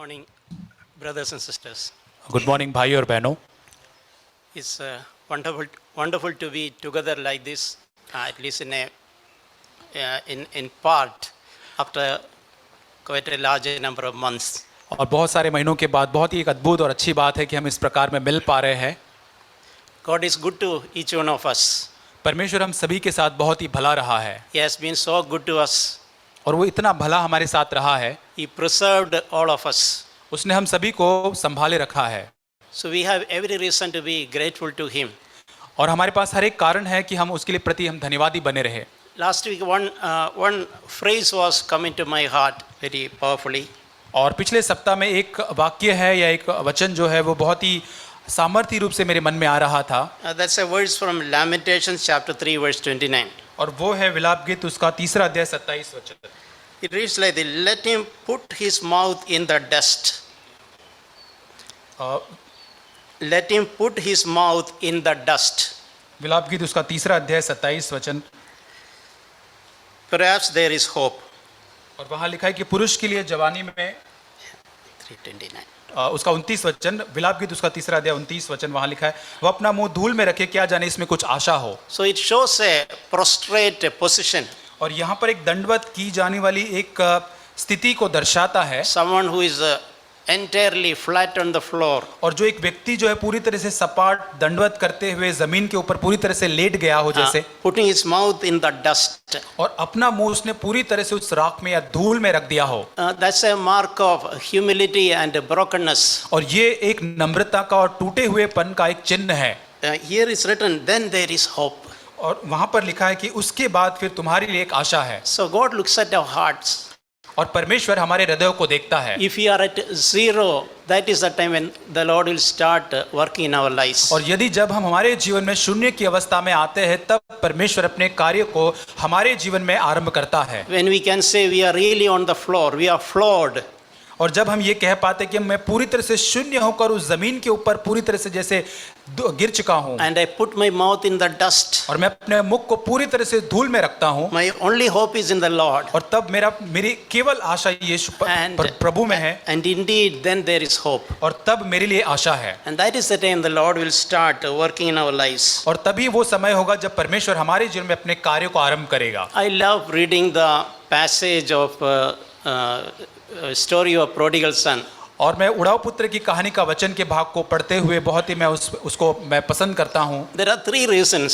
morning, brothers and sisters. Good morning भाई और बहनों। It's wonderful to be together like this, at least in part, after quite a large number of months. और बहुत सारे महीनों के बाद बहुत ही एक अद्भुत और अच्छी बात है कि हम इस प्रकार में मिल पा रहे हैं। God is good to each one of us. परमेश्वर हम सभी के साथ बहुत ही भला रहा है He has been so good to us. और वो इतना भला हमारे साथ रहा है। He preserved all of us. उसने हम सभी को संभाले रखा है। So we have every reason to be grateful to Him. और हमारे पास हर एक कारण है कि हम उसके लिए प्रति हम धन्यवादी बने रहे। Last week, one phrase was coming to my heart very powerfully. और पिछले सप्ताह में एक वाक्य है या एक वचन जो है वो बहुत ही सामर्थ्य रूप से मेरे मन में आ रहा था। That's a verse from Lamentations chapter 3 verse 29. और वो है विलाप गीत उसका 3 अध्याय 27 वचन। It reads like this: Let him put his mouth in the dust. Let him put his mouth in the dust. विलाप गीत उसका 3 अध्याय 27 वचन। Perhaps there is hope. और वहाँ लिखा है कि पुरुष के लिए जवानी में 3:29. उसका 29 वचन, विलाप गीत उसका 3 अध्याय 29 वचन वहाँ लिखा है, वह अपना मुंह धूल में रखे, क्या जाने इसमें कुछ आशा हो। So it shows a prostrate position. और यहाँ पर एक दंडवत की जाने वाली एक स्थिति को दर्शाता है। Someone who is entirely flat on the floor. और जो एक व्यक्ति जो है पूरी तरह से सपाट दंडवत करते हुए जमीन के ऊपर पूरी तरह से लेट गया हो जैसे। Putting his mouth in the dust. और अपना मुंह उसने पूरी तरह से उस राख में या धूल में रख दिया हो। That's a mark of humility and brokenness. और ये एक नम्रता का और टूटे हुएपन का एक चिन्ह है। Here is written, then there is hope. और वहाँ पर लिखा है कि उसके बाद फिर तुम्हारे लिए एक आशा है। So God looks at our hearts. और परमेश्वर हमारे हृदयों को देखता है। If we are at zero, that is the time when the Lord will start working in our lives. और यदि जब हम हमारे जीवन में शून्य की अवस्था में आते हैं तब परमेश्वर अपने कार्य को हमारे जीवन में आरंभ करता है। When we can say we are really on the floor, we are flawed. और जब हम ये कह पाते कि मैं पूरी तरह से शून्य होकर उस जमीन के ऊपर पूरी तरह से जैसे गिर चुका हूँ। And I put my mouth in the dust. और मैं अपने मुख को पूरी तरह से धूल में रखता हूँ। My only hope is in the Lord. और तब मेरी केवल आशा यीशु प्रभु में है। And indeed, then there is hope. और तब मेरे लिए आशा है। And that is the time the Lord will start working in our lives. और तभी वो समय होगा जब परमेश्वर हमारे जीवन में अपने कार्य को आरंभ करेगा। I love reading the passage of story of prodigal son. और मैं उड़ाऊ पुत्र की कहानी का वचन के भाग को पढ़ते हुए बहुत ही मैं उसको मैं पसंद करता हूँ। There are 3 reasons.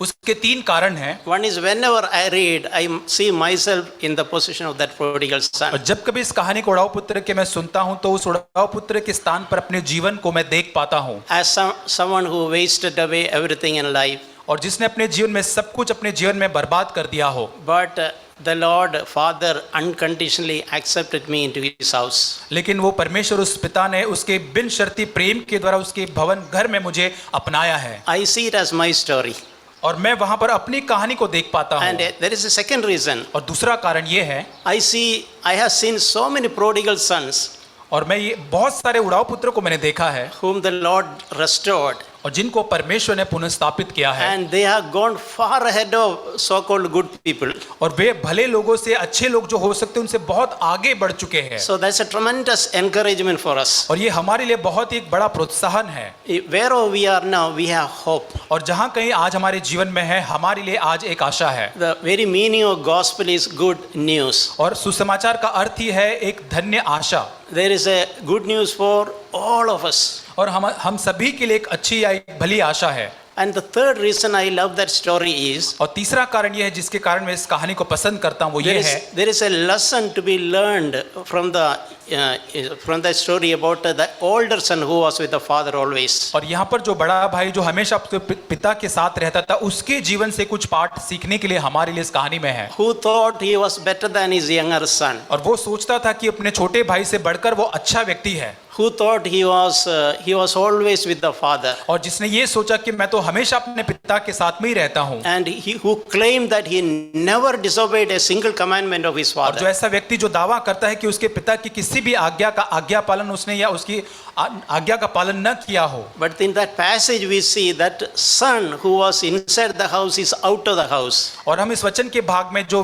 उसके 3 कारण हैं। One is whenever I read, I see myself in the position of that prodigal son. और जब कभी इस कहानी को उड़ाऊ पुत्र के मैं सुनता हूँ तो उस उड़ाऊ पुत्र के स्थान पर अपने जीवन को मैं देख पाता हूँ। As someone who wasted away everything in life. और जिसने अपने जीवन में सब कुछ अपने जीवन में बर्बाद कर दिया हो। But the Lord Father unconditionally accepted me into His house. लेकिन वो परमेश्वर उस पिता ने उसके बिन शर्ती प्रेम के द्वारा उसके भवन घर में मुझे अपनाया है। I see it as my story. और मैं वहाँ पर अपनी कहानी को देख पाता हूँ। And there is a second reason. और दूसरा कारण ये है, I have seen so many prodigal sons. और मैं ये बहुत सारे उड़ाऊ पुत्रों को मैंने देखा है whom the Lord restored. और जिनको परमेश्वर ने पुनर्स्थापित किया है। And they have gone far ahead of so-called good people. और वे भले लोगों से, अच्छे लोग जो हो सकते हैं उनसे बहुत आगे बढ़ चुके हैं। So that's a tremendous encouragement for us. और ये हमारे लिए बहुत ही एक बड़ा प्रोत्साहन है। Wherever we are now, we have hope. और जहाँ कहीं आज हमारे जीवन में है, हमारे लिए आज एक आशा है। The very meaning of gospel is good news. और सुसमाचार का अर्थ ही है एक धन्य आशा। There is a good news for all of us. और हम सभी के लिए एक अच्छी या एक भली आशा है। And the third reason I love that story is, और तीसरा कारण यह है जिसके कारण मैं इस कहानी को पसंद करता हूँ वो ये है, there is a lesson to be learned from the story about the older son who was with the father always. और यहाँ पर जो बड़ा भाई जो हमेशा अपने पिता के साथ रहता था उसके जीवन से कुछ पाठ सीखने के लिए हमारे लिए इस कहानी में है। Who thought he was better than his younger son. और वो सोचता था कि अपने छोटे भाई से बढ़कर वो अच्छा व्यक्ति है। Who thought he was always with the father. और जिसने ये सोचा कि मैं तो हमेशा अपने पिता के साथ में ही रहता हूँ। And who claimed that he never disobeyed a single commandment of his और father. जो ऐसा व्यक्ति जो दावा करता है कि उसके पिता की किसी भी आज्ञा पालन उसने या उसकी आज्ञा का पालन न किया हो। But in that passage we see that son who was inside the house is out of the house. और हम इस वचन के भाग में जो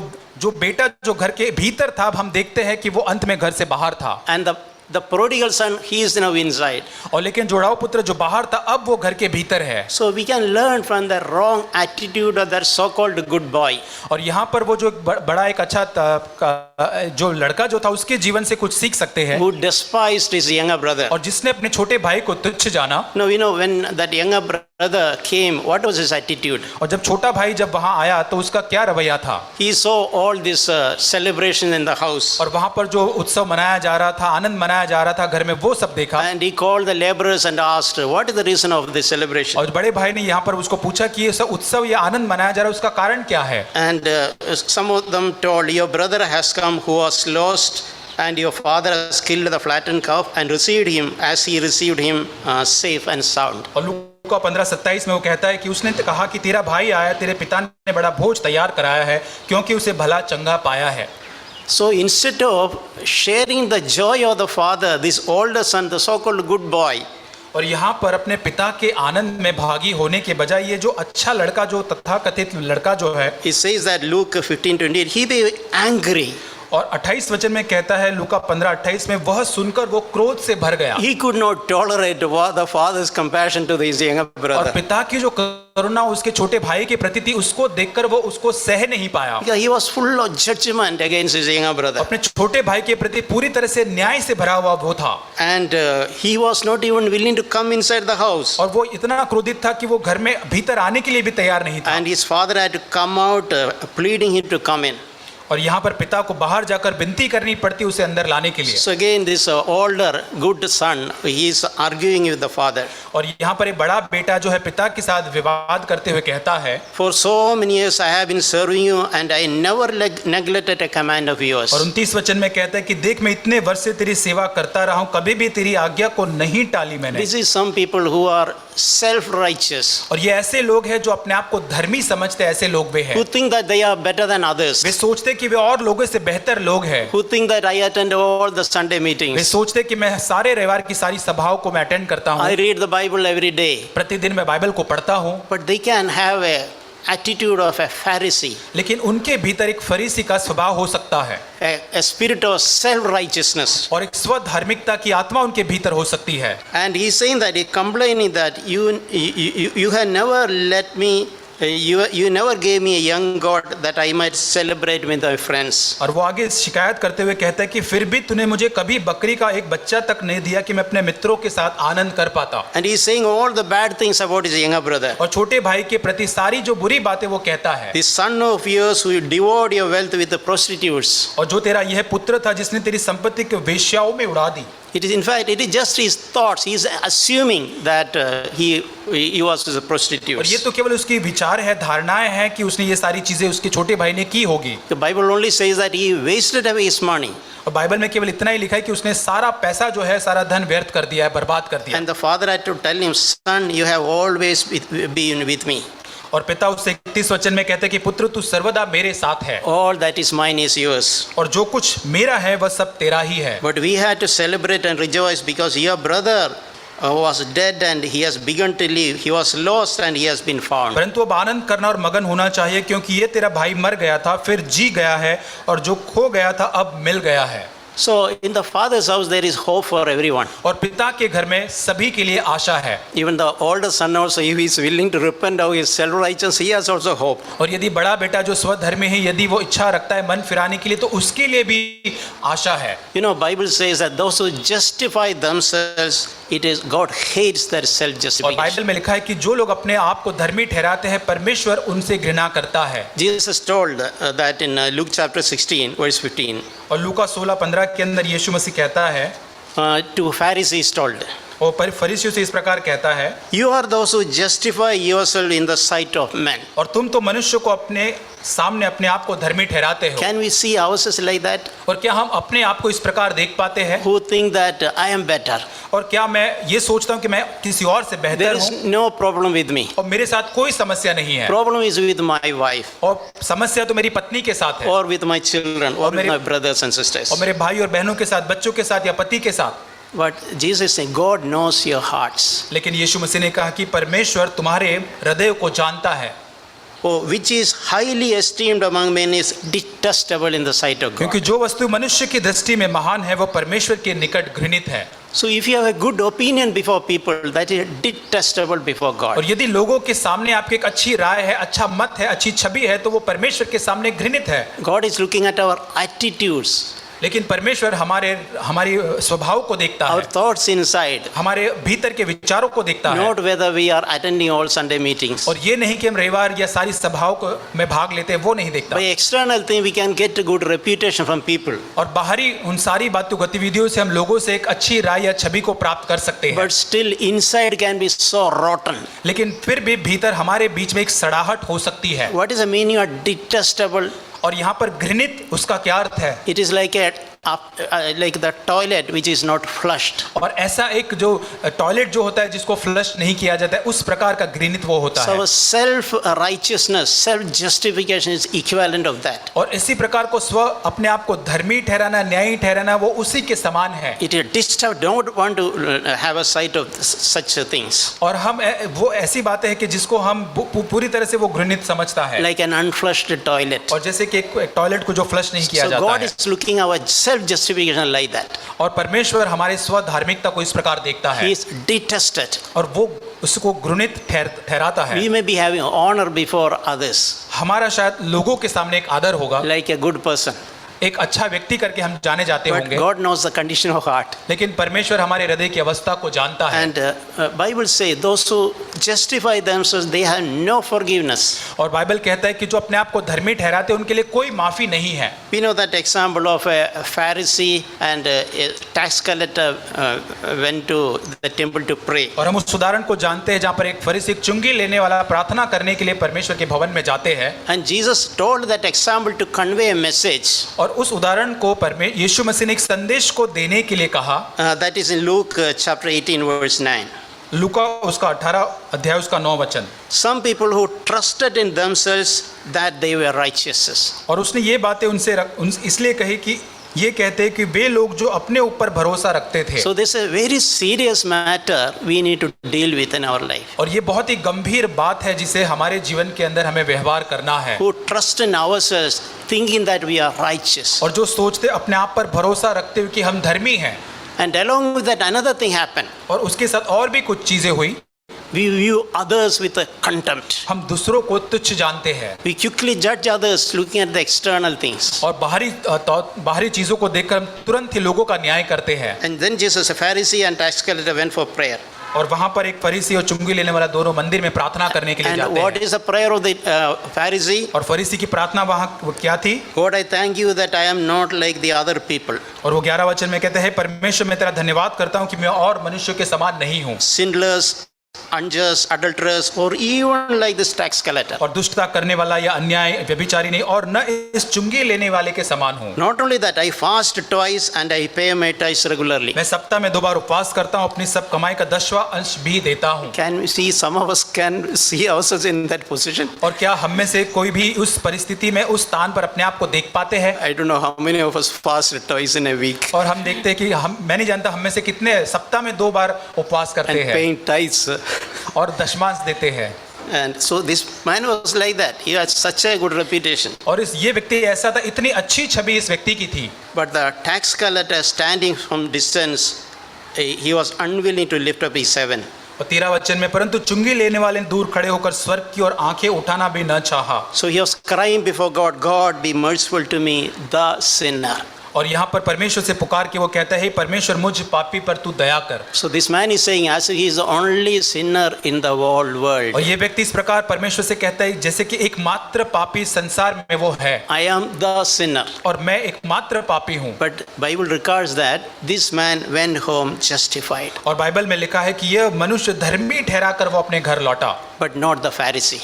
बेटा जो घर के भीतर था, अब हम देखते हैं कि वो अंत में घर से बाहर था। And The prodigal son, he is now inside. और लेकिन जुड़ाव पुत्र जो बाहर था अब वो घर के भीतर है। So we can learn from the wrong attitude of that so-called good boy. और यहाँ पर वो जो एक बड़ा एक अच्छा जो लड़का जो था उसके जीवन से कुछ सीख सकते हैं। Who despised his younger brother. और जिसने अपने छोटे भाई को तुच्छ जाना। Now you know when that younger brother came, what was his attitude? और जब छोटा भाई जब वहाँ आया तो उसका क्या रवैया था? He saw all this celebration in the house. और वहाँ पर जो उत्सव मनाया जा रहा था, आनंद मनाया जा रहा था घर में, वो सब देखा। And he called the laborers and asked, what is the reason of this celebration? और बड़े भाई ने यहाँ पर उसको पूछा कि ये सब उत्सव, ये आनंद मनाया जा रहा है, उसका कारण क्या है? And some of them told, your brother has come who was lost, and your father has killed the fattened calf and received him as he received him safe and sound. और लूका 15:27 में वो कहता है कि उसने कहा कि तेरा भाई आया, तेरे पिता ने बड़ा भोज तैयार कराया है क्योंकि उसे भला चंगा पाया है। So instead of sharing the joy of the father, this older son, the so-called good boy, और यहाँ पर अपने पिता के आनंद में भागी होने के बजाय ये जो अच्छा लड़का, जो तथाकथित लड़का जो है, he says that Luke 15:28, he be angry. और 28 वचन में कहता है लूका 15:28 में वह सुनकर वो क्रोध से भर गया। He could not tolerate the father's compassion to his younger और brother. पिता की जो करुणा उसके छोटे भाई के प्रति थी उसको देखकर वो उसको सह नहीं पाया। Because he was full of judgment against his younger brother. अपने छोटे भाई के प्रति पूरी तरह से न्याय से भरा हुआ वो था। And he was not even willing to come inside the house. और वो इतना क्रोधित था कि वो घर में भीतर आने के लिए भी तैयार नहीं था। And his father had to come out, pleading him to come in. और यहाँ पर पिता को बाहर जाकर विनती करनी पड़ती उसे अंदर लाने के लिए। So again, this older good son, he is arguing with the father. और यहाँ पर एक बड़ा बेटा जो है पिता के साथ विवाद करते हुए कहता है, For so many years I have been serving you, and I never neglected a command of yours. और 29 वचन में कहता है कि देख मैं इतने वर्ष से तेरी सेवा करता रहा हूँ, कभी भी तेरी आज्ञा को नहीं टाली मैंने। This is some people who are self-righteous, और ये ऐसे लोग हैं जो अपने आप को धर्मी समझते, ऐसे लोग वे हैं। who think that they are better than others, वे सोचते कि वे और लोगों से बेहतर लोग हैं। who think that I attend all the Sunday way meetings. सोचते कि मैं सारे रविवार की सारी सभाओं को मैं अटेंड करता I हूँ, read the Bible every day. प्रतिदिन मैं बाइबल को पढ़ता हूँ। But they can have a attitude of a Pharisee, लेकिन उनके भीतर एक फरीसी का स्वभाव हो सकता है, a spirit of self-righteousness. और एक स्वधार्मिकता की आत्मा उनके भीतर हो सकती है। And he's saying that, he complaining that you have never let me, you never gave me a young God that I might celebrate with my friends. और वो आगे शिकायत करते हुए कहता है कि फिर भी तूने मुझे कभी बकरी का एक बच्चा तक नहीं दिया कि मैं अपने मित्रों के साथ आनंद कर पाता। And he's saying all the bad things about his younger brother. और छोटे भाई के प्रति सारी जो बुरी बातें वो कहता है। The son of yours who devoured your wealth with the prostitutes. और जो तेरा यह पुत्र था जिसने तेरी संपत्ति को वेश्याओं में उड़ा दी। It is, in fact, it is just his thoughts. He is assuming that he was a prostitute. और ये तो केवल उसकी विचार है, धारणाएं हैं कि उसने ये सारी चीजें उसके छोटे भाई ने की होगी। The Bible only says that he wasted away his money. और बाइबल में केवल इतना ही लिखा है कि उसने सारा पैसा जो है, सारा धन व्यर्थ कर दिया है, बर्बाद कर दिया। And the father had to tell him, son, you have always been with me. और पिता उससे 31 वचन में कहते हैं कि पुत्र तू सर्वदा मेरे साथ है, All that is mine is yours. और जो कुछ मेरा है वह सब तेरा ही है। But we had to celebrate and rejoice because your brother was dead and he has begun to live. He was lost and he has been found. परंतु अब आनंद करना और मगन होना चाहिए क्योंकि ये तेरा भाई मर गया था, फिर जी गया है, और जो खो गया था अब मिल गया है। So in the father's house there is hope for everyone. और पिता के घर में सभी के लिए आशा है। Even the older son also, if he is willing to repent of his self-righteousness, he has also hope. और यदि बड़ा बेटा जो स्वधर्मी है यदि वो इच्छा रखता है मन फिराने के लिए तो उसके लिए भी आशा है। You know, Bible says that those who justify themselves, it is God hates their और self-justification. बाइबल में लिखा है कि जो लोग अपने आप को धर्मी ठहराते हैं परमेश्वर उनसे घृणा करता है। Jesus told that in Luke chapter 16 verse 15. और लूका 16:15 के अंदर यीशु मसीह कहता है, To Pharisees told, और फरीसियों से इस प्रकार कहता है, you are those who justify yourself in the sight of men. और तुम तो मनुष्य को अपने सामने अपने आप को धर्मी ठहराते हो। Can we see ourselves like that? और क्या हम अपने आप को इस प्रकार देख पाते हैं? Who think that I am better? और क्या मैं ये सोचता हूँ कि मैं किसी और से There बेहतर is हूँ no problem with me. और मेरे साथ कोई समस्या नहीं है, Problem is with my wife, और समस्या तो मेरी पत्नी के साथ है, or with my children, or with मेरे- my brothers and sisters. और मेरे भाई और बहनों के साथ, बच्चों के साथ या पति के साथ। But Jesus is saying, God knows your hearts. लेकिन यीशु मसीह ने कहा कि परमेश्वर तुम्हारे हृदय को जानता है। which is highly esteemed among men is detestable in the sight of God. क्योंकि जो वस्तु मनुष्य की दृष्टि में महान है वो परमेश्वर के निकट घृणित है। So if you have a good opinion before people, that is detestable before God. और यदि लोगों के सामने आपकी एक अच्छी राय है, अच्छा मत है, अच्छी छवि है, तो वो परमेश्वर के सामने घृणित है। God is looking at our attitudes, लेकिन परमेश्वर हमारी स्वभाव को देखता our है, thoughts inside, हमारे भीतर के विचारों को देखता है, not whether we are attending all Sunday meetings. और ये नहीं कि हम रविवार या सारी सभाओं को में भाग लेते हैं, वो नहीं देखता। By external thing we can get a good reputation from people, और बाहरी उन सारी बातों गतिविधियों से हम लोगों से एक अच्छी राय या छवि को प्राप्त कर सकते हैं, but still inside can be so rotten. लेकिन फिर भी भीतर हमारे बीच में एक सड़ाहट हो सकती है। What is the meaning of detestable? और यहाँ पर घृणित उसका क्या अर्थ है? It is like like the toilet which is not flushed. और ऐसा एक जो टॉयलेट जो होता है जिसको फ्लश नहीं किया जाता है, उस प्रकार का घृणित वो होता So है। self righteousness, self justification is equivalent of that. और इसी प्रकार को स्व अपने आप को धर्मी ठहराना, न्यायी ठहराना, वो उसी के समान है। It is disturbed. Don't want to have a sight of such things. और हम वो ऐसी बातें हैं कि जिसको हम पूरी तरह से वो घृणित समझता है, Like an unflushed toilet. और जैसे कि एक टॉयलेट को जो फ्लश नहीं किया So जाता God है। is looking our self justification like that. और परमेश्वर हमारे स्व धार्मिकता को इस प्रकार देखता He है, is detested. और वो उसको घृणित ठहराता है। We may be having honor before others, हमारा शायद लोगों के सामने एक आदर होगा, like a good person. एक अच्छा व्यक्ति करके हम जाने जाते But होंगे, God knows the condition of heart. लेकिन परमेश्वर हमारे हृदय की अवस्था को जानता है। And Bible says those who justify themselves, they have no forgiveness. और बाइबल कहता है कि जो अपने आप को धर्मी ठहराते हैं उनके लिए कोई माफी नहीं है। We know that example of a Pharisee and a tax collector went to the temple to pray. और हम उस उदाहरण को जानते हैं जहाँ पर एक फरीसी एक चुंगी लेने वाला प्रार्थना करने के लिए परमेश्वर के भवन में जाते हैं, And Jesus told that example to convey a message. और उस उदाहरण को यीशु मसीह ने एक संदेश को देने के लिए कहा। That is in Luke chapter 18 verse 9. लूका उसका 18 अध्याय उसका 9 वचन। Some people who trusted in themselves that they were righteous. और उसने ये बातें इसलिए कही कि ये कहते हैं कि वे लोग जो अपने ऊपर भरोसा रखते थे। So this is a very serious matter we need to deal with in our life. और ये बहुत ही गंभीर बात है जिसे हमारे जीवन के अंदर हमें व्यवहार करना है। Who trust in ourselves thinking that we are righteous. और जो सोचते अपने आप पर भरोसा रखते हुए कि हम धर्मी हैं। And along with that another thing happened. और उसके साथ और भी कुछ चीजें हुई। We view others with a contempt. हम दूसरों को तुच्छ जानते हैं। We quickly judge others looking at the external things. और बाहरी चीजों को देखकर हम तुरंत ही लोगों का न्याय करते हैं। And then Jesus, a Pharisee and tax collector, went for prayer. और वहां पर एक फरीसी और चुंगी लेने वाला दोनों मंदिर में प्रार्थना करने के लिए And जाते what हैं। is the prayer of the Pharisee? और फरीसी की प्रार्थना वहां क्या थी? God, I thank you that I am not like the other people. और वो 11 वचन में कहते हैं, परमेश्वर मैं तेरा धन्यवाद करता हूँ कि मैं और मनुष्यों के समान नहीं हूँ, Sinless, unjust, adulterous, or even like this tax collector. और दुष्टता करने वाला या अन्याय व्यभिचारी नहीं, और न इस चुंगी लेने वाले के समान हूँ। Not only that, I fast twice and I pay my tithes regularly. मैं सप्ताह में 2 बार उपवास करता हूँ, अपनी सब कमाई का 10वां अंश भी देता हूँ। Can we see some of us can see ourselves in that position? और क्या हम में से कोई भी उस परिस्थिति में उस स्थान पर अपने आप को देख पाते हैं? I don't know how many of us fast twice in a week और हम देखते हैं कि मैं नहीं जानता हम में से कितने सप्ताह में 2 बार उपवास करते and हैं paying tithes. और दशमांश देते हैं। And so this man was like that. He had such a good reputation. और ये व्यक्ति ऐसा था, इतनी अच्छी छवि इस व्यक्ति की थी। But the tax collector standing from distance, he was unwilling to lift up his heaven. और 13 वचन में, परंतु चुंगी लेने वाले ने दूर खड़े होकर स्वर्ग की ओर आंखें उठाना भी न चाहा। So he was crying before God, God be merciful to me, the sinner. और यहाँ पर परमेश्वर से पुकार के वो कहता है, परमेश्वर मुझ पापी पर तू दया कर। So this man is saying as if he is the only sinner in the whole world. और ये व्यक्ति इस प्रकार परमेश्वर से कहता है जैसे कि एकमात्र पापी संसार में वो है। I am the sinner. और मैं एकमात्र पापी हूँ। But Bible records that this man went home justified. और बाइबल में लिखा है कि यह मनुष्य धर्मी ठहरा कर वो अपने घर लौटा। But not the Pharisee.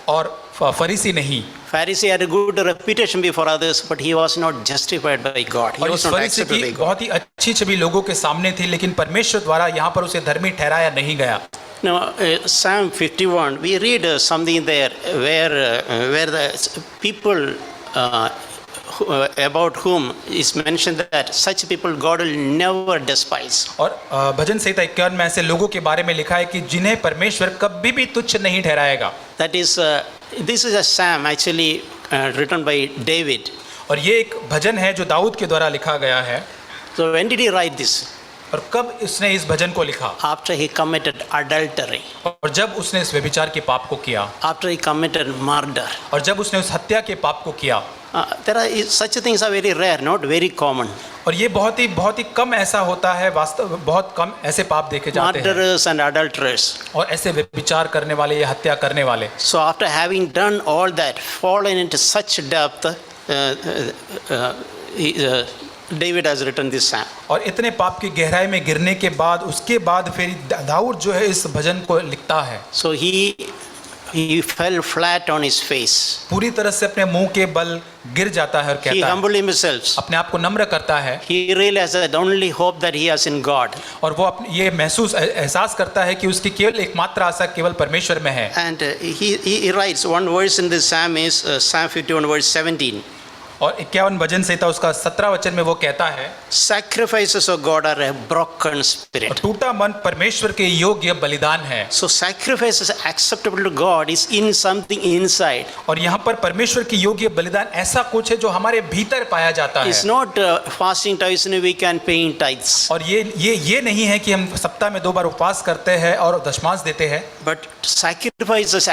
और फरीसी नहीं। Pharisee had a good reputation before others, but he was not justified by God. He और was इस not फरीसी accepted by की God. बहुत ही अच्छी छवि लोगों के सामने थी, लेकिन परमेश्वर द्वारा यहाँ पर उसे धर्मी ठहराया नहीं गया। Now, Psalm 51, we read something there where the people about whom is mentioned that such people God will never despise. और भजन संहिता 51 में ऐसे लोगों के बारे में लिखा है कि जिन्हें परमेश्वर कभी भी तुच्छ नहीं ठहराएगा। That is This is a psalm actually written by David. और ये एक भजन है जो दाऊद के द्वारा लिखा गया है। So when did he write this? और कब उसने इस भजन को लिखा? After he committed adultery, और जब उसने इस व्यभिचार के पाप को किया, after he committed murder. और जब उसने उस हत्या के पाप को किया। There are such things are very rare, not very common. और ये बहुत ही कम ऐसा होता है, वास्तव बहुत कम ऐसे पाप देखे जाते हैं। Murderers and adulterers. और ऐसे व्यभिचार करने वाले या हत्या करने वाले। So after having done all that, fallen into such depth, David has written this psalm. और इतने पाप की गहराई में गिरने के बाद उसके बाद फिर दाऊद जो है इस भजन को लिखता है। So he fell flat on his face. पूरी तरह से अपने मुंह के बल गिर जाता है और He कहता है, humbled himself. अपने आप को नम्र करता है। He realized that the only hope that he has in God. और वो ये एहसास करता है कि उसकी केवल एकमात्र आशा केवल परमेश्वर में है। And he writes one verse in this psalm is Psalm 51 verse 17. और 51 भजन संहिता उसका 17 वचन में वो कहता है, Sacrifices of God are a broken और spirit. टूटा मन परमेश्वर के योग्य बलिदान है। So sacrifices acceptable to God is in something inside. और यहाँ पर परमेश्वर की योग्य बलिदान ऐसा कुछ है जो हमारे भीतर पाया जाता है। It's not fasting twice in a week and paying tithes. और ये नहीं है कि हम सप्ताह में 2 बार उपवास करते हैं और दशमांश देते हैं। But sacrifices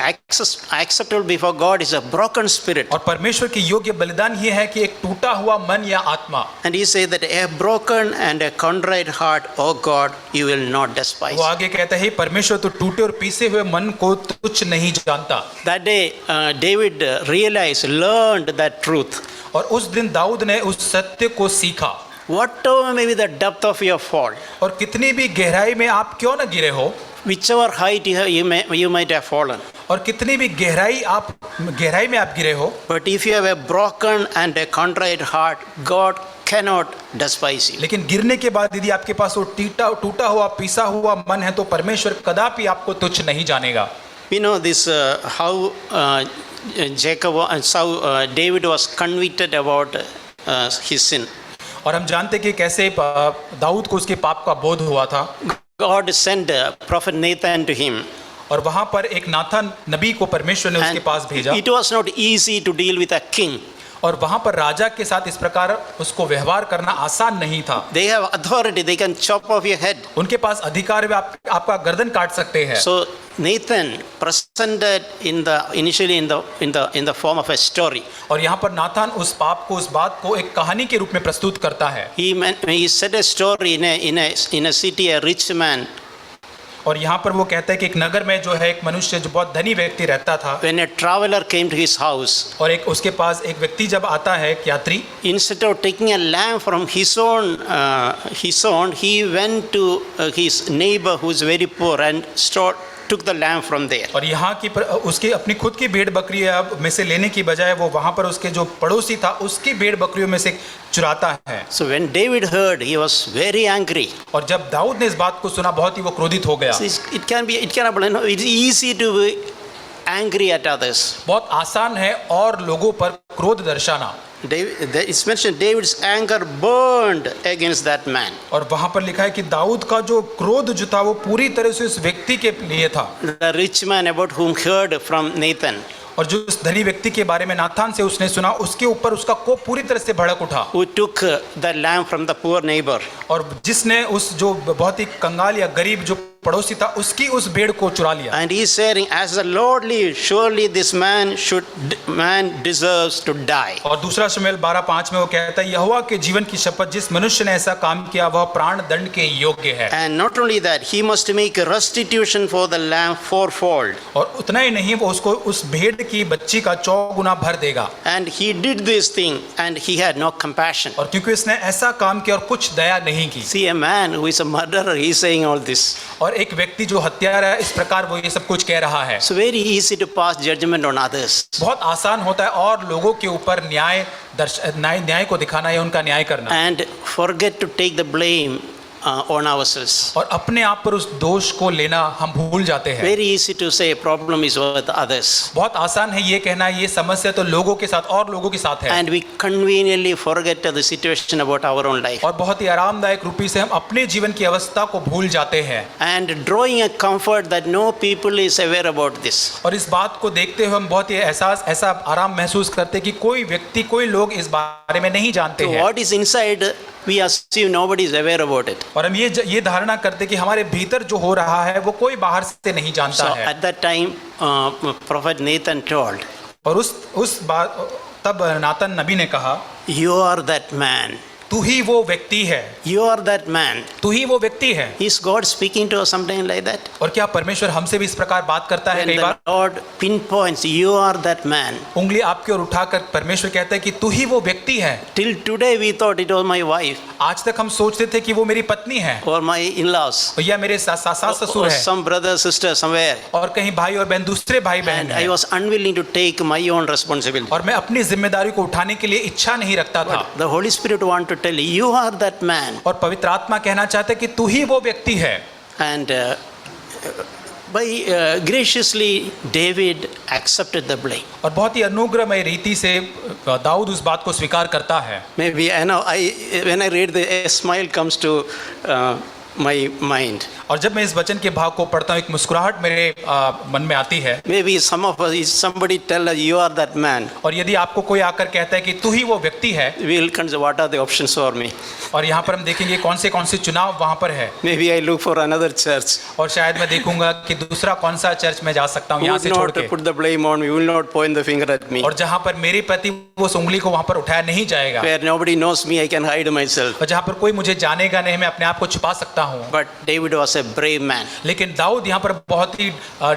acceptable before God is a broken spirit. और परमेश्वर की योग्य बलिदान ये है कि एक टूटा हुआ मन या आत्मा। And he says that a broken and a contrite heart, oh God, you will not despise. वो आगे कहता है, परमेश्वर तो टूटे और पीसे हुए मन को तुच्छ नहीं जानता। That day David realized, learned that truth. और उस दिन दाऊद ने उस सत्य को सीखा। Whatever may be the depth of your fall, और कितनी भी गहराई में आप क्यों न गिरे हो, whichever height you might have fallen, और कितनी भी गहराई में आप गिरे हो, but if you have a broken and a contrite heart, God cannot despise you. लेकिन गिरने के बाद यदि आपके पास वो टूटा हुआ पीसा हुआ मन है तो परमेश्वर कदापि आपको तुच्छ नहीं जानेगा। We know this how David was convicted about his sin. और हम जानते कि कैसे दाऊद को उसके पाप का बोध हुआ था। God sent prophet Nathan to him. और वहां पर एक नाथन नबी को परमेश्वर ने उसके पास भेजा। It was not easy to deal with a king. और वहां पर राजा के साथ इस प्रकार उसको व्यवहार करना आसान नहीं था। They have authority, they can chop off your head. उनके पास अधिकार है, आपका गर्दन काट सकते हैं। So Nathan presented initially in the form of a story. और यहाँ पर नाथन उस बात को एक कहानी के रूप में प्रस्तुत करता है। He said a story in a city, a rich man. और यहाँ पर वो कहता है कि एक नगर में जो है एक मनुष्य जो बहुत धनी व्यक्ति रहता था। When a traveler came to his house, और उसके पास एक व्यक्ति जब आता है, एक यात्री, instead of taking a lamb from his own, he went to his neighbor who is very poor and took the lamb from there. और यहाँ की उसके अपनी खुद की भेड़ बकरी में से लेने की बजाय वो वहाँ पर उसके जो पड़ोसी था उसकी भेड़ बकरियों में से चुराता है। So when David heard, he was very angry. और जब दाऊद ने इस बात को सुना बहुत ही वो क्रोधित हो गया। So it's easy to be angry at others. बहुत आसान है और लोगों पर क्रोध दर्शाना। It's mentioned David's anger burned against that man. और वहाँ पर लिखा है कि दाऊद का जो क्रोध जो था वो पूरी तरह से उस व्यक्ति के लिए था। The rich man about whom heard from Nathan. और जो उस धनी व्यक्ति के बारे में नाथान से उसने सुना उसके ऊपर उसका कोप पूरी तरह से भड़क उठा। Who took the lamb from the poor neighbor. और जिसने उस जो बहुत ही कंगाल या गरीब जो पड़ोसी था उसकी उस भेड़ को चुरा लिया। And he is saying, as the Lord lives, surely this man deserves to die. और दूसरा शमूएल 12:5 में वो कहता है, यहोवा के जीवन की शपथ, जिस मनुष्य ने ऐसा काम किया वह प्राण दंड के योग्य है। And not only that, he must make a restitution for the lamb fourfold. और उतना ही नहीं, वो उसको उस भेड़ की बच्ची का 4 गुना भर देगा। And he did this thing and he had no compassion. और क्योंकि उसने ऐसा काम किया और कुछ दया नहीं की। See, a man who is a murderer, he is saying all this. और एक व्यक्ति जो हत्यारा है इस प्रकार वो ये सब कुछ कह रहा है। So very easy to pass judgment on others. बहुत आसान होता है और लोगों के ऊपर न्याय को दिखाना या उनका न्याय करना। And forget to take the blame on ourselves. और अपने आप पर उस दोष को लेना हम भूल जाते हैं। Very easy to say problem is with others. बहुत आसान है ये कहना ये समस्या तो लोगों के साथ और लोगों के साथ है, And we conveniently forget the situation about our own life. और बहुत ही आरामदायक रूपी से हम अपने जीवन की अवस्था को भूल जाते हैं। And drawing a comfort that no people is aware about this. और इस बात को देखते हुए हम बहुत ही ऐसा आराम महसूस करते हैं कि कोई व्यक्ति कोई लोग इस बारे में नहीं जानते So हैं, what is inside, we assume nobody is aware about it. और हम ये धारणा करते कि हमारे भीतर जो हो रहा है वो कोई बाहर से नहीं जानता So है। at that time, Prophet Nathan told, और उस बात तब नातन नबी ने कहा, "You are that man. तू ही वो व्यक्ति है, You are that man." तू ही वो व्यक्ति है। Is God speaking to us something like that? और क्या परमेश्वर हमसे भी इस प्रकार बात करता है? When कई the bar Lord pinpoints, "You are that man." उंगली आपकी ओर उठाकर परमेश्वर कहता है कि तू ही वो व्यक्ति है। Till today we thought it was my wife आज तक हम सोचते थे कि वो मेरी पत्नी है or my in-laws या मेरे सास ससुर or है, some brother sister somewhere. और कहीं भाई और बहन दूसरे भाई बहन And I हैं। was unwilling to take my own responsibility. और मैं अपनी जिम्मेदारी को उठाने के लिए इच्छा नहीं रखता था। The Holy Spirit want to tell you, you are that man. और पवित्र आत्मा कहना चाहते कि तू ही वो व्यक्ति है। And by graciously David accepted the blame. और बहुत ही अनुग्रहमय रीति से दाऊद उस बात को स्वीकार करता है। Maybe I know when I read a smile comes to my mind. और जब मैं इस वचन के भाग को पढ़ता हूँ एक मुस्कुराहट मेरे मन में आती है। Maybe some of us, somebody tell us you are that man. और यदि आपको कोई आकर कहता है कि तू ही वो व्यक्ति है, We will consider what are the options for me. और यहाँ पर हम देखेंगे कौन से चुनाव वहाँ पर है, Maybe I look for another church. और शायद मैं देखूंगा कि दूसरा कौन सा चर्च में जा सकता हूँ Who यहाँ would से छोड़ not के, put the blame on me, who will not point the finger at me. और जहाँ पर मेरे प्रति वो उस उंगली को वहाँ पर उठाया नहीं जाएगा, Where nobody knows me, I can hide myself. और जहाँ पर कोई मुझे जानेगा नहीं, मैं अपने आप को छुपा सकता हूँ। But David was a brave man. लेकिन दाऊद यहाँ पर बहुत ही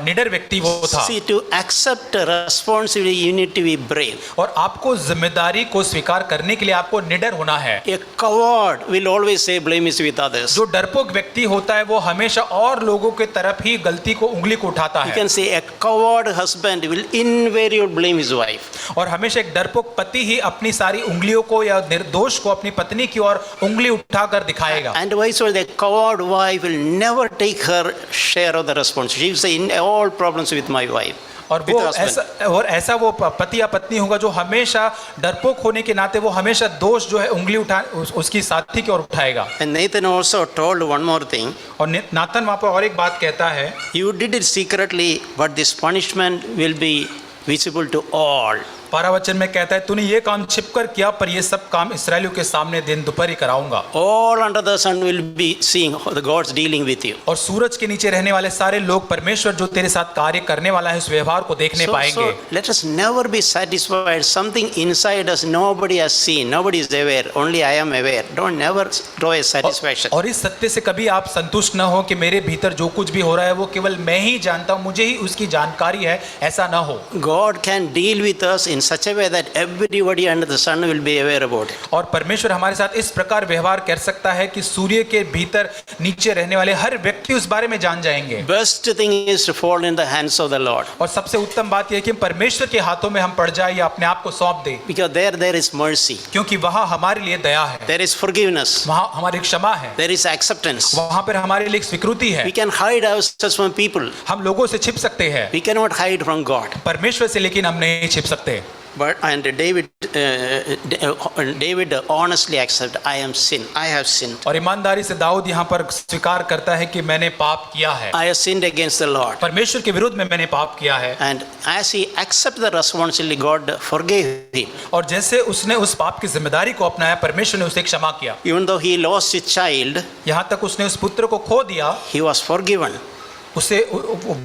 निडर व्यक्ति वो था। See, to accept a responsibility, you need to be brave. और आपको जिम्मेदारी को स्वीकार करने के लिए आपको निडर होना है। A coward will always say blame is with others. जो डरपोक व्यक्ति होता है वो हमेशा और लोगों के तरफ ही गलती को उंगली को उठाता You है, can say a coward husband will invariably blame his wife. और हमेशा एक डरपोक पति ही अपनी सारी उंगलियों को या निर्दोष को अपनी पत्नी की ओर उंगली उठाकर दिखाएगा। And vice versa, the coward wife will never take her share of the responsibility. She will say, in all problems with my wife. और with वो the husband. ऐसा वो पति या पत्नी होगा जो हमेशा डरपोक होने के नाते वो हमेशा दोष जो है उंगली उसकी साथी की ओर उठाएगा। And Nathan also told one more thing. और नातन वहाँ पर और एक बात कहता है, You did it secretly, but this punishment will be visible to all. 12 वचन में कहता है तूने ये काम छिपकर किया पर ये सब काम इस्राएलियों के सामने दिन दोपहर कराऊंगा। All under the sun will be seeing the God's dealing with you. और सूरज के नीचे रहने वाले सारे लोग परमेश्वर जो तेरे साथ कार्य करने वाला है उस व्यवहार को देखने पाएंगे। So let us never be satisfied. Something inside us nobody has seen, nobody is aware. Only I am aware. Don't never draw a satisfaction. और इस सत्य से कभी आप संतुष्ट न हो कि मेरे भीतर जो कुछ भी हो रहा है वो केवल मैं ही जानता हूँ, मुझे ही उसकी जानकारी है, ऐसा ना हो। God can deal with us in such a way that everybody under the sun will be aware about it. और परमेश्वर हमारे साथ इस प्रकार व्यवहार कर सकता है कि सूर्य के भीतर नीचे रहने वाले हर व्यक्ति उस बारे में जान जाएंगे। Best thing is to fall in the hands of the Lord. और सबसे उत्तम बात यह है कि परमेश्वर के हाथों में हम पड़ जाए या अपने आप को सौंप दे, Because there is mercy. क्योंकि वहाँ हमारे लिए दया है, There is forgiveness. वहाँ हमारी क्षमा है, There is acceptance. वहाँ पर हमारे लिए एक स्वीकृति है। We can hide ourselves from people. हम लोगों से छिप सकते हैं, We cannot hide from God. परमेश्वर से लेकिन हम नहीं छिप सकते। But and David honestly accepted, I am sin. I have sinned. और ईमानदारी से दाऊद यहाँ पर स्वीकार करता है कि मैंने पाप किया है, I have sinned against the Lord. परमेश्वर के विरुद्ध में मैंने पाप किया है। And as he accepted the responsibility, God forgave him. और जैसे उसने उस पाप की जिम्मेदारी को अपनाया, परमेश्वर ने उसे क्षमा किया। Even though he lost his child, यहाँ तक उसने उस पुत्र को खो दिया, he was forgiven. उसे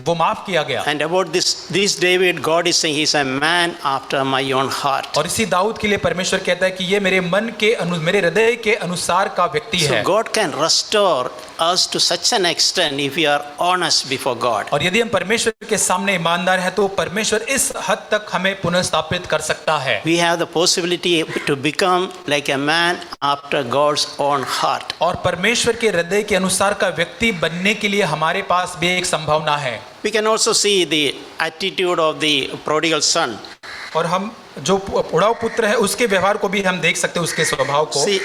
वो माफ किया गया। And about this David, God is saying he is a man after my own heart. और इसी दाऊद के लिए परमेश्वर कहता है कि ये मेरे मन के मेरे हृदय के अनुसार का व्यक्ति So है। God can restore us to such an extent if we are honest before God. और यदि हम परमेश्वर के सामने ईमानदार हैं तो परमेश्वर इस हद तक हमें पुनर्स्थापित कर सकता है। We have the possibility to become like a man after God's own heart. और परमेश्वर के हृदय के अनुसार का व्यक्ति बनने के लिए हमारे पास भी एक संभावना है। We can also see the attitude of the prodigal son. और हम जो उड़ाऊ पुत्र है उसके व्यवहार को भी हम देख सकते हैं, उसके स्वभाव को। See,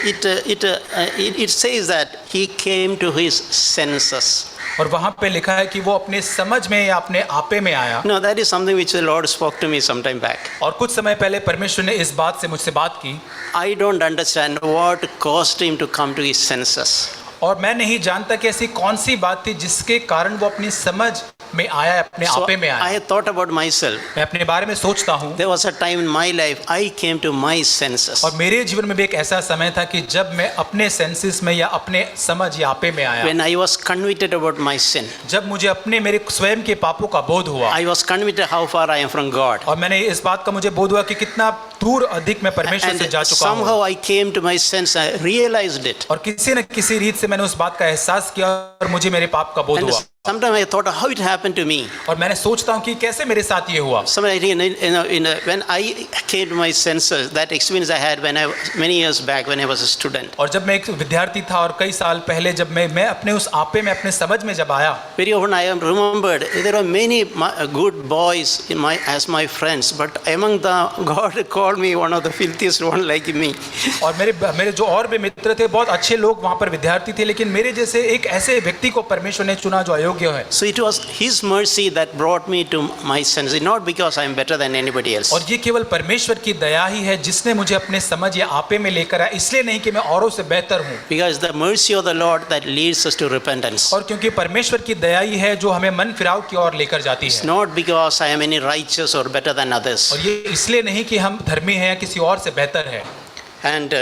it says that he came to his senses. और वहाँ पे लिखा है कि वो अपने समझ में या अपने आपे में आया। No, that is something which the Lord spoke to me some time back. और कुछ समय पहले परमेश्वर ने इस बात से मुझसे बात की। I don't understand what caused him to come to his senses. और मैं नहीं जानता कि ऐसी कौन सी बात थी जिसके कारण वो अपनी समझ में आया, अपने So आपे में I आया। thought about myself. मैं अपने बारे में सोचता हूँ। There was a time in my life I came to my senses. और मेरे जीवन में भी एक ऐसा समय था कि जब मैं अपने सेंसेस में या अपने समझ या आपे में आया, When I was convicted about my sin. जब मुझे अपने मेरे स्वयं के पापों का बोध हुआ, I was convicted how far I am from God. और मैंने इस बात का मुझे बोध हुआ कि कितना दूर अधिक मैं परमेश्वर से And जा चुका हूँ। somehow I came to my sense. I realized it. और किसी न किसी रीत से मैंने उस बात का एहसास किया और मुझे मेरे पाप का बोध And हुआ। sometimes I thought how it happened to me. और मैंने सोचता हूँ कि कैसे मेरे साथ ये हुआ। Sometimes when I came to my senses, that experience I had many years back when I was a student. और जब मैं एक विद्यार्थी था और कई साल पहले जब मैं अपने उस आपे में अपने समझ में जब आया, Very often I am remembered there are many good boys as my friends, but among them God called me one of the filthiest one like me. और मेरे जो और भी मित्र थे, बहुत अच्छे लोग वहाँ पर विद्यार्थी थे, लेकिन मेरे जैसे एक ऐसे व्यक्ति को परमेश्वर ने चुना जो अयोग्य है। So it was His mercy that brought me to my senses, not because I am better than anybody else. और ये केवल परमेश्वर की दया ही है जिसने मुझे अपने समझ या आपे में लेकर आया, इसलिए नहीं कि मैं औरों से बेहतर हूँ। Because the mercy of the Lord that leads us to repentance. और क्योंकि परमेश्वर की दया ही है जो हमें मन फिराव की ओर लेकर जाती It's है। not because I am any righteous or better than others. और ये इसलिए नहीं कि हम धर्मी हैं या किसी और से बेहतर है। And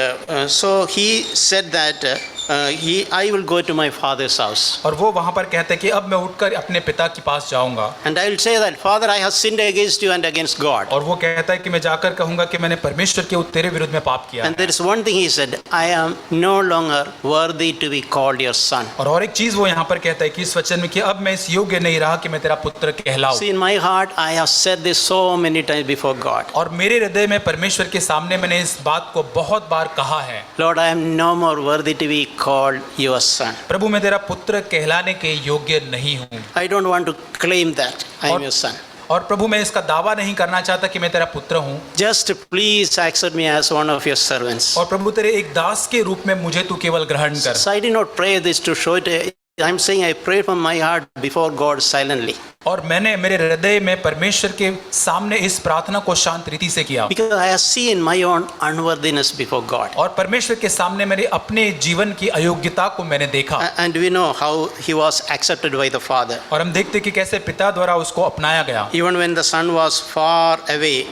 so he said that I will go to my father's house. और वो वहाँ पर कहते हैं कि अब मैं उठकर अपने पिता के पास जाऊंगा। And I will say that, Father, I have sinned against you and against God. और वो कहता है कि मैं जाकर कहूँगा कि मैंने परमेश्वर के तेरे विरुद्ध में पाप किया And है। there is one thing he said, I am no longer worthy to be called your son. और एक चीज वो यहाँ पर कहता है कि इस वचन में कि अब मैं इस योग्य नहीं रहा कि मैं तेरा पुत्र कहलाऊं। See, in my heart, I have said this so many times before God. और मेरे हृदय में परमेश्वर के सामने मैंने इस बात को बहुत बार कहा है, Lord, I am no more worthy to be called your son. प्रभु मैं तेरा पुत्र कहलाने के योग्य नहीं हूँ। I don't want to claim that I am your son. और प्रभु मैं इसका दावा नहीं करना चाहता कि मैं तेरा पुत्र हूँ। Just please accept me as one of your servants. और प्रभु तेरे एक दास के रूप में मुझे तू केवल ग्रहण कर। So I did not pray this to show it. I'm saying I prayed from my heart before God silently. और मैंने मेरे हृदय में परमेश्वर के सामने इस प्रार्थना को शांत रीति से किया, Because I have seen my own unworthiness before God. और परमेश्वर के सामने मेरे अपने जीवन की अयोग्यता को मैंने देखा। And we know how he was accepted by the Father. और हम देखते कि कैसे पिता द्वारा उसको अपनाया गया। Even when the son was far away,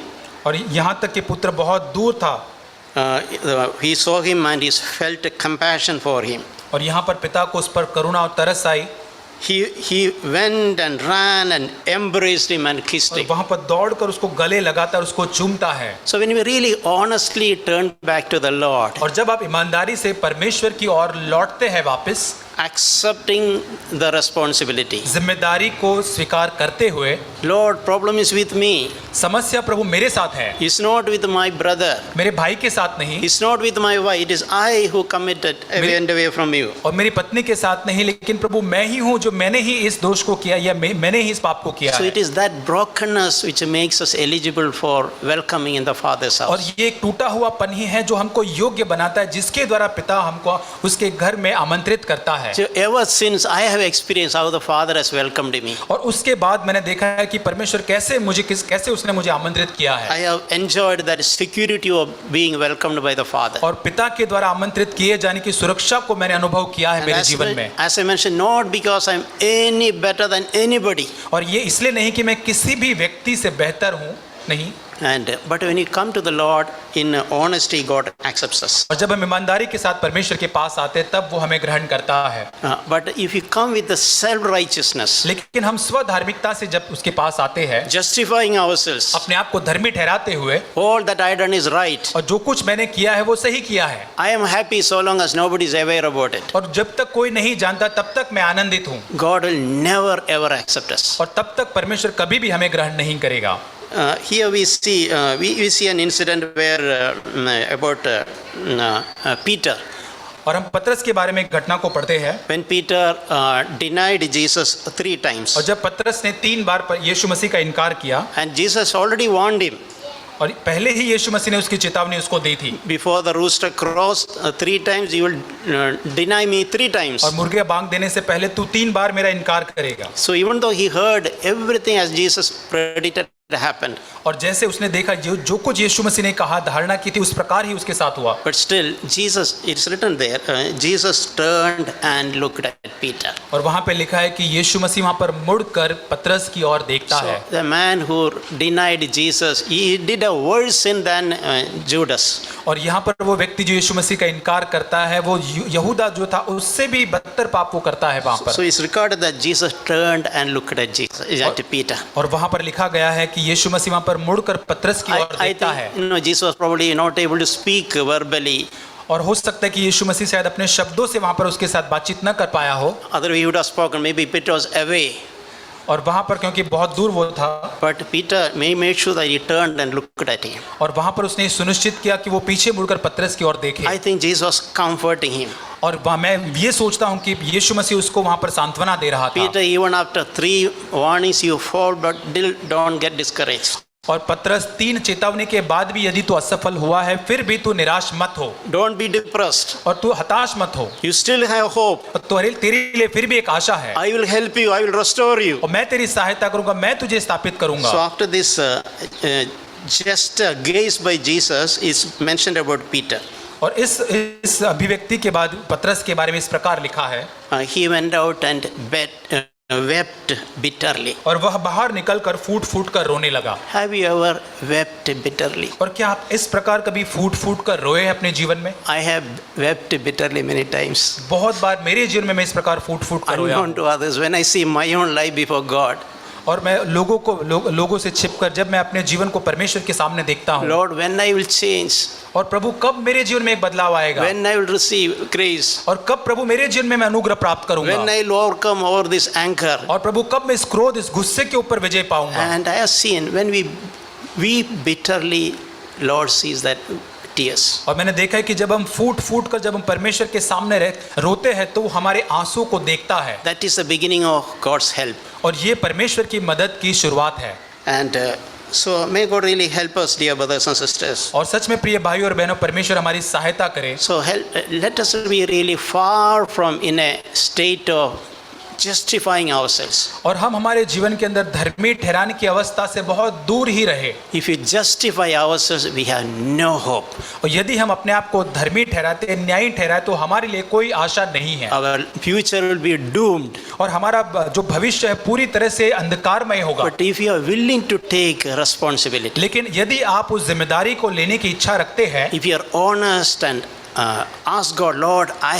और यहाँ तक कि पुत्र बहुत दूर था, he saw him and he felt compassion for him. और यहाँ पर पिता को उस पर करुणा और तरस आई। He went and ran and embraced him and kissed और him. वहाँ पर दौड़कर उसको गले लगाता और उसको चूमता है। So when we really honestly turn back to the Lord, और जब आप ईमानदारी से परमेश्वर की ओर लौटते हैं वापस, accepting the responsibility. जिम्मेदारी को स्वीकार करते हुए, Lord, problem is with me. समस्या प्रभु मेरे साथ है, It's not with my brother. मेरे भाई के साथ नहीं, It's not with my wife. It is I who committed went away from you. और मेरी पत्नी के साथ नहीं, लेकिन प्रभु मैं ही हूँ जो मैंने ही इस दोष को किया या मैंने ही इस पाप को किया So है। it is that brokenness which makes us eligible for welcoming in the Father's और house. ये एक टूटा हुआ पन ही है जो हमको योग्य बनाता है, जिसके द्वारा पिता हमको उसके घर में आमंत्रित करता है। So ever since I have experienced how the Father has welcomed me, और उसके बाद मैंने देखा है कि परमेश्वर कैसे उसने मुझे आमंत्रित किया है। I have enjoyed that security of being welcomed by the Father. और पिता के द्वारा आमंत्रित किए जाने की सुरक्षा को मैंने अनुभव किया है And मेरे जीवन में। as I mentioned, not because I'm any better than anybody. और ये इसलिए नहीं कि मैं किसी भी व्यक्ति से बेहतर हूँ, नहीं। But when you come to the Lord in honesty, God accepts us. और जब हम ईमानदारी के साथ परमेश्वर के पास आते हैं तब वो हमें ग्रहण करता है। But if you come with the self-righteousness, लेकिन हम स्वधार्मिकता से जब उसके पास आते हैं, justifying ourselves, अपने आप को धर्मी ठहराते हुए, all that I done is right. और जो कुछ मैंने किया है वो सही किया है, I am happy so long as nobody is aware about it. और जब तक कोई नहीं जानता तब तक मैं आनंदित हूँ। God will never ever accept us. और तब तक परमेश्वर कभी भी हमें ग्रहण नहीं करेगा। Here we see an incident where about Peter. और हम पतरस के बारे में एक घटना को पढ़ते हैं। When Peter denied Jesus 3 times. और जब पतरस ने 3 बार यीशु मसीह का इनकार किया, And Jesus already warned him. और पहले ही यीशु मसीह ने उसकी चेतावनी उसको दी थी। Before the rooster crows 3 times, you will deny me 3 times. और मुर्गे बांग देने से पहले तू 3 बार मेरा इनकार करेगा। So even though he heard everything as Jesus predicted happened, और जैसे उसने देखा जो कुछ यीशु मसीह ने कहा, धारणा की थी, उस प्रकार ही उसके साथ हुआ। but still Jesus, it's written there, Jesus turned and looked at Peter. और वहां पे लिखा है कि यीशु मसीह वहां पर मुड़कर पतरस की ओर देखता है। The man who denied Jesus, he did a worse sin than Judas. और यहाँ पर वो व्यक्ति जो यीशु मसीह का इनकार करता है, वो यहूदा जो था उससे भी बदतर पाप वो करता है वहां पर। So it's recorded that Jesus turned and looked at Jesus, at Peter. और वहां पर लिखा गया है कि यीशु मसीह वहां पर मुड़कर पतरस की ओर I देखता है। think Jesus was probably not able to speak verbally. और हो सकता है कि यीशु मसीह शायद अपने शब्दों से वहां पर उसके साथ बातचीत न कर पाया हो। Otherwise he would have spoken. Maybe Peter was away. और वहां पर क्योंकि बहुत दूर वो था, But Peter made sure that he turned and looked at him. और वहां पर उसने सुनिश्चित किया कि वो पीछे मुड़कर पतरस की ओर देखे। I think Jesus was comforting him. और मैं ये सोचता हूँ कि यीशु मसीह उसको वहां पर सांत्वना दे रहा था। Peter, even after 3 warnings you fall, but still don't get discouraged. और पतरस 3 चेतावनी के बाद भी यदि तू असफल हुआ है, फिर भी तू निराश मत हो Don't be depressed. और तू हताश मत हो। You still have hope. और तेरे लिए फिर भी एक आशा है। I will help you. I will restore you. और मैं तेरी सहायता करूंगा, मैं तुझे स्थापित करूंगा। So after this just gaze by Jesus is mentioned about Peter. और इस अभिव्यक्ति के बाद पतरस के बारे में इस प्रकार लिखा है, He went out and wept bitterly. और वह बाहर निकलकर फूट फूट कर रोने लगा। Have you ever wept bitterly? और क्या आप इस प्रकार कभी फूट फूट कर रोए हैं अपने जीवन में? I have wept bitterly many times. बहुत बार मेरे जीवन में मैं इस प्रकार फूट फूट कर रोया Unknown हूं। to others, when I see my own life before God. और मैं लोगों से छिपकर जब मैं अपने जीवन को परमेश्वर के सामने देखता हूँ, Lord, when I will change, और प्रभु कब मेरे जीवन में एक बदलाव आएगा, when I will receive grace, और कब प्रभु मेरे जीवन में मैं अनुग्रह प्राप्त करूंगा, when I will overcome over this anger. और प्रभु कब मैं इस क्रोध, इस गुस्से के ऊपर विजय पाऊंगा। And I have seen when we weep bitterly, Lord sees that tears. और मैंने देखा है कि जब हम फूट फूट कर जब हम परमेश्वर के सामने रोते हैं, तो वो हमारे आंसू को देखता है। That is the beginning of God's help. और ये परमेश्वर की मदद की शुरुआत है। And so may God really help us, dear brothers and sisters. और सच में प्रिय भाइयों और बहनों, परमेश्वर हमारी सहायता करे। So let us be really far from in a state of justifying ourselves. और हम हमारे जीवन के अंदर धर्मी ठहराने की अवस्था से बहुत दूर ही रहे। If we justify ourselves, we have no hope. और यदि हम अपने आप को धर्मी ठहराते, न्यायी ठहराते, तो हमारे लिए कोई आशा नहीं है। Our future will be doomed. और हमारा जो भविष्य है पूरी तरह से अंधकारमय होगा। But if you are willing to take responsibility, लेकिन यदि आप उस जिम्मेदारी को लेने की इच्छा रखते हैं, if you are honest and ask God, Lord, I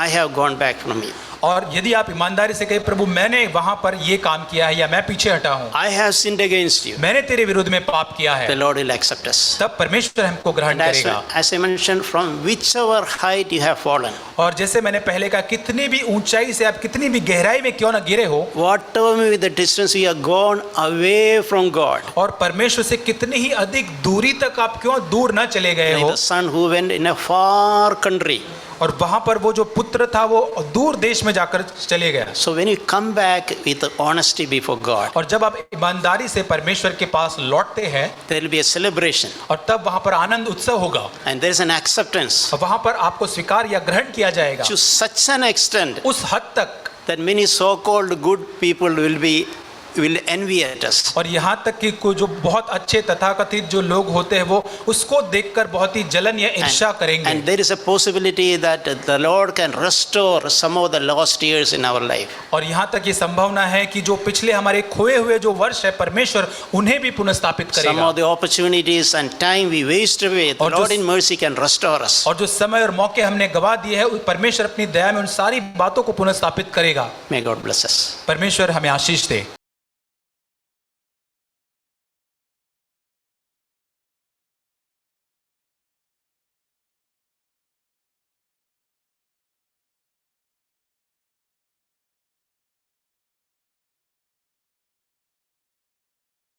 have gone back from you. और यदि आप ईमानदारी से कहें, प्रभु मैंने वहां पर ये काम किया है, या मैं पीछे हटा हूं, I have sinned against you. मैंने तेरे विरुद्ध में पाप किया The है, Lord will accept us. तब परमेश्वर हमको ग्रहण And करेगा। as I mentioned, from whichever height you have fallen, और जैसे मैंने पहले कहा, कितनी भी ऊंचाई से आप कितनी भी गहराई में क्यों ना गिरे हो, whatever may be the distance you have gone away from God, और परमेश्वर से कितनी ही अधिक दूरी तक आप क्यों दूर न चले गए like हो, the son who went in a far country. और वहां पर वो जो पुत्र था वो दूर देश में जाकर चले गया। So when you come back with honesty before God, और जब आप ईमानदारी से परमेश्वर के पास लौटते हैं, there will be a celebration और तब वहां पर आनंद उत्सव होगा, and there is an acceptance और वहां पर आपको स्वीकार या ग्रहण किया जाएगा to such an extent उस हद तक, that many so-called good people will envy at us. और यहाँ तक कि जो बहुत अच्छे तथाकथित जो लोग होते हैं, वो उसको देखकर बहुत ही जलन या ईर्ष्या करेंगे। And there is a possibility that the Lord can restore some of the lost years in our life. और यहाँ तक ये संभावना है कि जो पिछले हमारे खोए हुए जो वर्ष है, परमेश्वर उन्हें भी पुनर्स्थापित Some करेगा। of the opportunities and time we waste away, the और Lord जो- in mercy can restore us. और जो समय और मौके हमने गवा दिए हैं, परमेश्वर अपनी दया में उन सारी बातों को पुनर्स्थापित करेगा। May God bless us. परमेश्वर हमें आशीष दे।